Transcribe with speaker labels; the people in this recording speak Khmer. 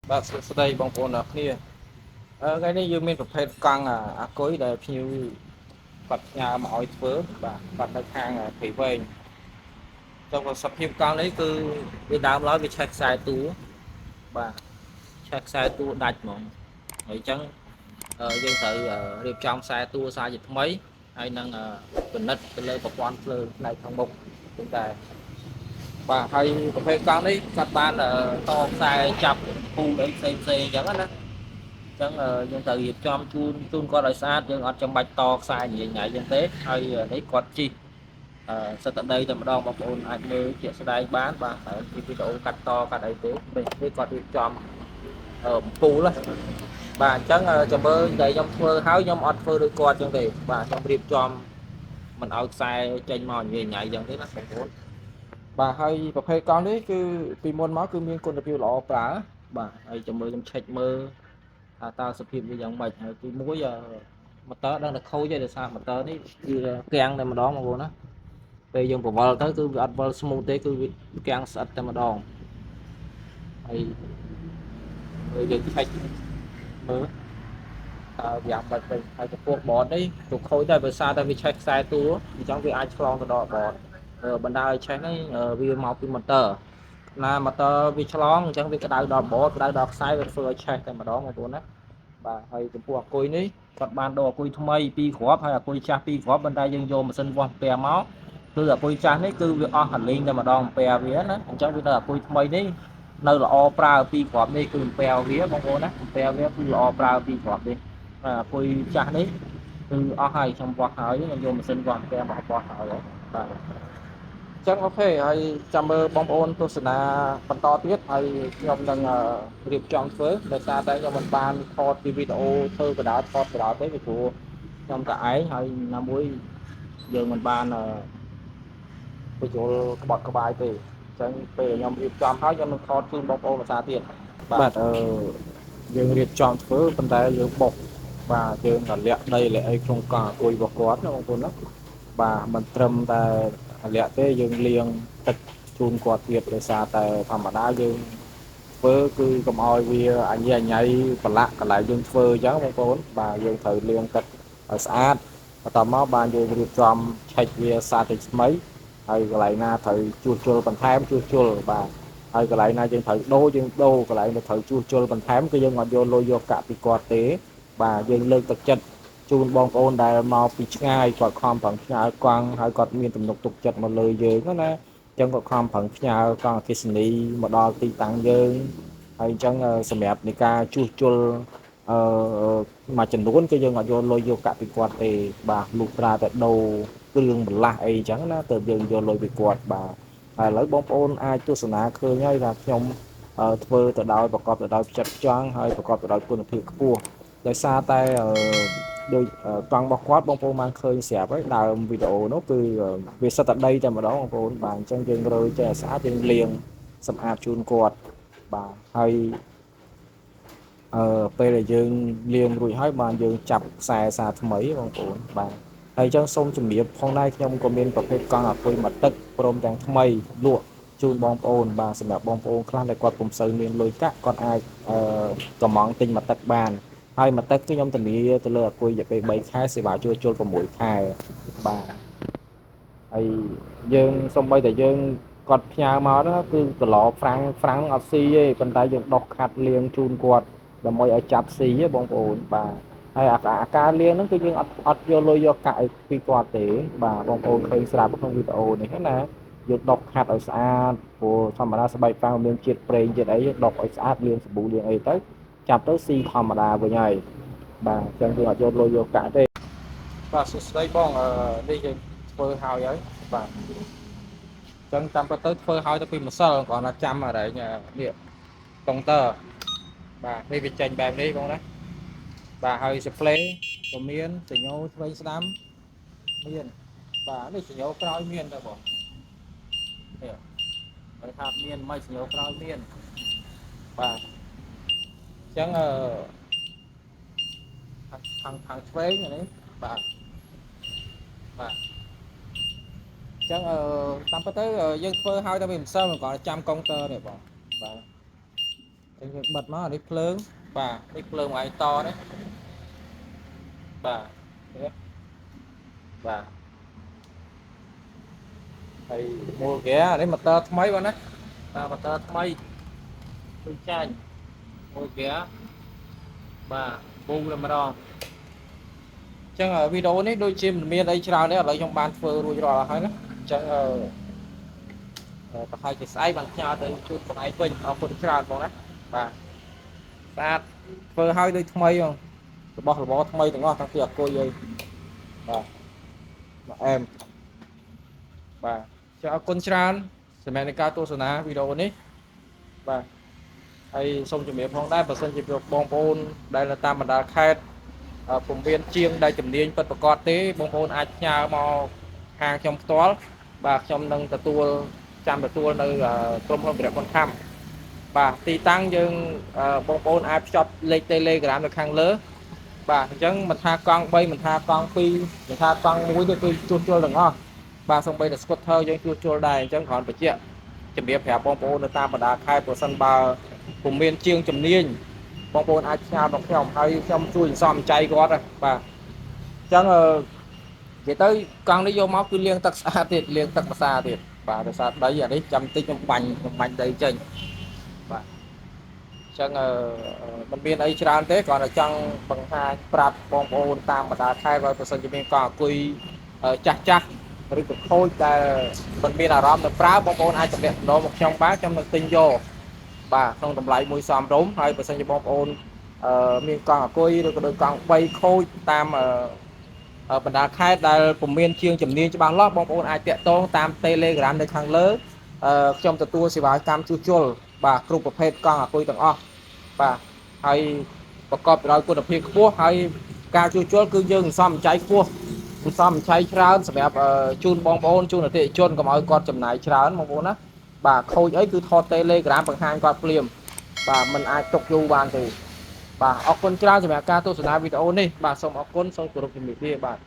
Speaker 1: បាទសួស្តីបងប្អូនអរគ្នាថ្ងៃនេះយើងមានប្រភេទកង់អាគុយដែលភ្ញៀវគាត់ផ្ញើមកឲ្យធ្វើបាទគាត់នៅខាងព្រៃវែងចុះសភាពកង់នេះគឺវាដើមឡើយវាឆេះខ្សែទូបាទឆេះខ្សែទូដាច់ហ្មងហើយអញ្ចឹងយើងត្រូវរៀបចំខ្សែទូសារជាថ្មីហើយនឹងពិនិត្យទៅលើប្រព័ន្ធភ្លើងផ្នែកខាងមុខចឹងដែរបាទហើយប្រភេទកង់នេះគាត់បានតខ្សែចាប់ពូអីផ្សេងអញ្ចឹងណាចឹងយើងត្រូវរៀបចំជូនគាត់ឲ្យស្អាតយើងអត់ចាំបាច់តខ្សែញ៉ៃញ៉ៃចឹងទេហើយនេះគាត់ជីសិតតែដីតែម្ដងបងប្អូនអាចមើលជាក់ស្ដែងបានបាទហើយពីវីដេអូកាត់តកាត់អីទេនេះគាត់រៀបចំបំពូលបាទអញ្ចឹងចាំមើលតែខ្ញុំធ្វើហើយខ្ញុំអត់ធ្វើដូចគាត់ចឹងទេបាទខ្ញុំរៀបចំមិនឲ្យខ្សែចេញមកញ៉ៃញ៉ៃចឹងទេណាបងប្អូនបាទហើយប្រភេទកង់នេះគឺពីមុនមកគឺមានគុណភាពល្អប្រើបាទហើយចាំមើលខ្ញុំឆែកមើលថាតើសភាពវាយ៉ាងម៉េចហើយទី1ម៉ូទ័រដឹងតែខូចហើយដោយសារម៉ូទ័រនេះវាគាំងតែម្ដងបងប្អូនណាពេលយើងប្រវល់ទៅគឺវាអត់វល់ស្មូតទេគឺវាគាំងស្អិតតែម្ដងហើយយើងឆែកមើលតើវាយ៉ាងម៉េចទៅហើយចំពោះបតនេះទៅខូចដែរដោយសារតែវាឆេះខ្សែទូអញ្ចឹងវាអាចឆ្លងទៅដល់បតបណ្ដាលឲ្យឆេះនេះវាមកពីម៉ូទ័រណាម៉ូទ័រវាឆ្លងអញ្ចឹងវាក្តៅដល់បតក្តៅដល់ខ្សែវាធ្វើឲ្យឆេះតែម្ដងបងប្អូនណាបាទហើយចំពោះអាគុយនេះគាត់បានដូរអាគុយថ្មី2គ្រាប់ហើយអាគុយចាស់2គ្រាប់ប៉ុន្តែយើងយកម៉ាស៊ីនវាស់ពែមកគឺអាគុយចាស់នេះគឺវាអស់អាលីងតែម្ដងពែវាណាអញ្ចឹងវានៅអាគុយថ្មីនេះនៅល្អប្រើ2គ្រាប់នេះគឺពែវាបងប្អូនណាពែវាគឺល្អប្រើ2គ្រាប់នេះអាគុយចាស់នេះគឺអស់ហើយខ្ញុំវាស់ហើយខ្ញុំយកម៉ាស៊ីនវាស់ពែមកវាស់ហើយបាទចឹងអូខេហើយចាំមើលបងប្អូនទស្សនាបន្តទៀតហើយខ្ញុំនឹងរៀបចំធ្វើដោយសារតែខ្ញុំមិនបានថតពីវីដេអូធ្វើកដោតថតកដោតទេពីព្រោះខ្ញុំតែឯងហើយណាមួយយើងមិនបានបញ្ចូលក្បត់ក្បាយទេអញ្ចឹងពេលខ្ញុំរៀបចំហើយខ្ញុំនឹងថតជូនបងប្អូនភាសាទៀតបាទយើងរៀបចំធ្វើប៉ុន្តែយើងបុកបាទយើងលាក់ដីលាក់អីក្នុងកង់អាគុយរបស់គាត់ណាបងប្អូនណាបាទមិនត្រឹមតែលាក់ទេយើងលាងទឹកជូនគាត់ទៀតដោយសារតែធម្មតាយើងធ្វើគឺកុំឲ្យវាអញញ៉ៃប្រឡាក់កន្លែងយើងធ្វើអញ្ចឹងបងប្អូនបាទយើងត្រូវលាងទឹកឲ្យស្អាតបន្តមកបានយើងរៀបចំឆែកវាសាទៅថ្មីហើយកន្លែងណាត្រូវជួសជុលបន្ថែមជួសជុលបាទហើយកន្លែងណាយើងត្រូវដូរយើងដូរកន្លែងដែលត្រូវជួសជុលបន្ថែមគឺយើងអត់យកលុយយកកាក់ពីគាត់ទេបាទយើងលើកទឹកចិត្តជូនបងប្អូនដែលមកពីឆ្ងាយគាត់ខំប្រឹងផ្ញើកង់ហើយគាត់មានទំនុកទុកចិត្តមកលើយើងណាអញ្ចឹងគាត់ខំប្រឹងផ្ញើកង់អគ្គិសនីមកដល់ទីតាំងយើងហើយអញ្ចឹងសម្រាប់នៃការជួសជុលមួយចំនួនគឺយើងអត់យកលុយយកកាក់ពីគាត់ទេបាទលុះត្រាតែដូរគ្រឿងបន្លាស់អីអញ្ចឹងណាទៅយើងយកលុយពីគាត់បាទហើយឥឡូវបងប្អូនអាចទស្សនាឃើញហើយថាខ្ញុំធ្វើទៅដោយប្រកបទៅដោយចិត្តផ្ចង់ហើយប្រកបទៅដោយគុណភាពខ្ពស់ដោយសារតែដោយកង់របស់គាត់បងប្អូនបានឃើញស្រាប់ហើយដើមវីដេអូនោះគឺវាសិតតែដីតែម្ដងបងប្អូនបាទអញ្ចឹងយើងរើចេះស្អាតយើងលាងសម្អាតជូនគាត់បាទហើយពេលដែលយើងលាងរួចហើយបានយើងចាប់ខ្សែសារថ្មីបងប្អូនបាទហើយអញ្ចឹងសូមជំរាបផងដែរខ្ញុំក៏មានប្រភេទកង់អាគុយមកទឹកព្រមទាំងថ្មីលក់ជូនបងប្អូនបាទសម្រាប់បងប្អូនខ្លះដែលគាត់ពុំសូវមានលុយកាក់គាត់អាចកំងទិញមកទឹកបានហើយមកទឹកគឺខ្ញុំធានាទៅលើអាគុយរយៈពេល3ខែសេវាជួសជុល6ខែបាទហើយយើងសូម្បីតែយើងគាត់ផ្ញើមកđóគឺកន្លហ្វ្រាំងអត់ស៊ីទេប៉ុន្តែយើងដោះខាត់លាងជូនគាត់ដើម្បីឲ្យចាប់ស៊ីទេបងប្អូនបាទហើយអាការលាងហ្នឹងគឺយើងអត់យកលុយយកកាក់ពីគាត់ទេបាទបងប្អូនឃើញស្រាប់ក្នុងវីដេអូនេះណាយើងដុសខាត់ឲ្យស្អាតព្រោះធម្មតាស្បែកប្រាំងមានជាតិប្រេងជាតិអីដុសឲ្យស្អាតលាងសាប៊ូលាងអីទៅចាប់ទៅស៊ីធម្មតាវិញហើយបាទអញ្ចឹងយើងអត់យកលុយយកកាក់ទេបាទសួស្តីបងនេះយើងធ្វើហើយបាទអញ្ចឹងតាមពិតទៅធ្វើហើយទៅពីម្សិលគ្រាន់តែចាំអរែងនេះតុងតើបាទនេះវាចេញបែបនេះបងណាបាទហើយ display ក៏មានសញ្ញោឆ្វេងស្ដាំមានបាទនេះសញ្ញោក្រោយមានដែរបងនេះហើយថាមានមិនសញ្ញោក្រោយមានបាទអញ្ចឹងខាងឆ្វេងនេះបាទបាទអញ្ចឹងតាមពិតទៅយើងធ្វើហើយតែពីម្សិលគ្រាន់តែចាំកុងទ័រនេះបងបាទ bật nó ở đây phơn và đây phơn ngoài to đấy và thì mua ghé đấy mặt tơ mấy con đấy mặt tơ mấy tôi chanh mua ghé và bu lên mà đo chẳng ở video này đôi chim miền đây chào đấy ở lại trong bàn phơi rồi rồi hay lắm chẳng hai cái sai bằng nhau tới chút của ai quên ở phần chào con đấy và sát phơi hai đôi thay không bỏ thay từng ngon thằng kia cô gì và em và cho con tràn sẽ mẹ ca tô sona video này và hay xong chuẩn bị phong đá và sân chỉ việc bong bồn đây là tam đà khai phụng viên chiêng đây chấm điên bật bật tế bong bồn ai nhà mò hàng trong toán và trong nâng tua trăm tua nơi tôm hơn việc con thăm và thì tăng dương bong bồn ai chọn lên telegram được hàng lớn và chẳng mình tha con bay mình tha con phi mình tha con mũi tôi chua chua đừng ngon và xong bây giờ scooter dân chua chua đây chẳng còn phải chuyện chuẩn bị phép bong bồn người ta mà đã khai của sân bà cùng miền chiêng chấm niên bong bồn ai cha đọc theo hay trong chui xòm chay có rồi và chẳng chỉ tới con đi vô máu cứ liên tắc xa thiệt liên tắc xa thiệt và từ xa đấy ở đấy chăm tích trong bánh đầy trình và chẳng mình biên ấy tràn thế còn ở trong bằng hai prap bong bồn tam mà đã khai rồi sân chỉ miền còn quy chắc chắc rồi cũng thôi là mình biên là rom được prap bong bồn ai chụp điện đồ một trong bát trong tinh vô và không tầm lại mùi xòm rốn hay bởi sân bóng ôn miền con ở côi rồi được con bay khôi tam ở bần đá khai là cùng miền chiêng chấm niên cho bằng lót bóng ôn ai tiện tôn tam telegram để khang lớn trong tờ tua sẽ vào cam chu chul và group of head con ở côi tầng o và hayประกอบដោយគុណភាពខ្ពស់ហើយការជួសជុលគឺយើងសំចៃខ្ពស់សំចៃច្រើនសម្រាប់ជូនបងប្អូនជូនអតិថិជនកុំឲ្យគាត់ចំណាយច្រើនបងប្អូនណាបាទខូចអីគឺថត Telegram បង្ហាញគាត់ភ្លាមបាទมันអាចຕົកយូរបានទេបាទអរគុណច្រើនសម្រាប់ការទស្សនាវីដេអូនេះបាទសូមអរគុណសូមគោរពជំរាបលាបាទ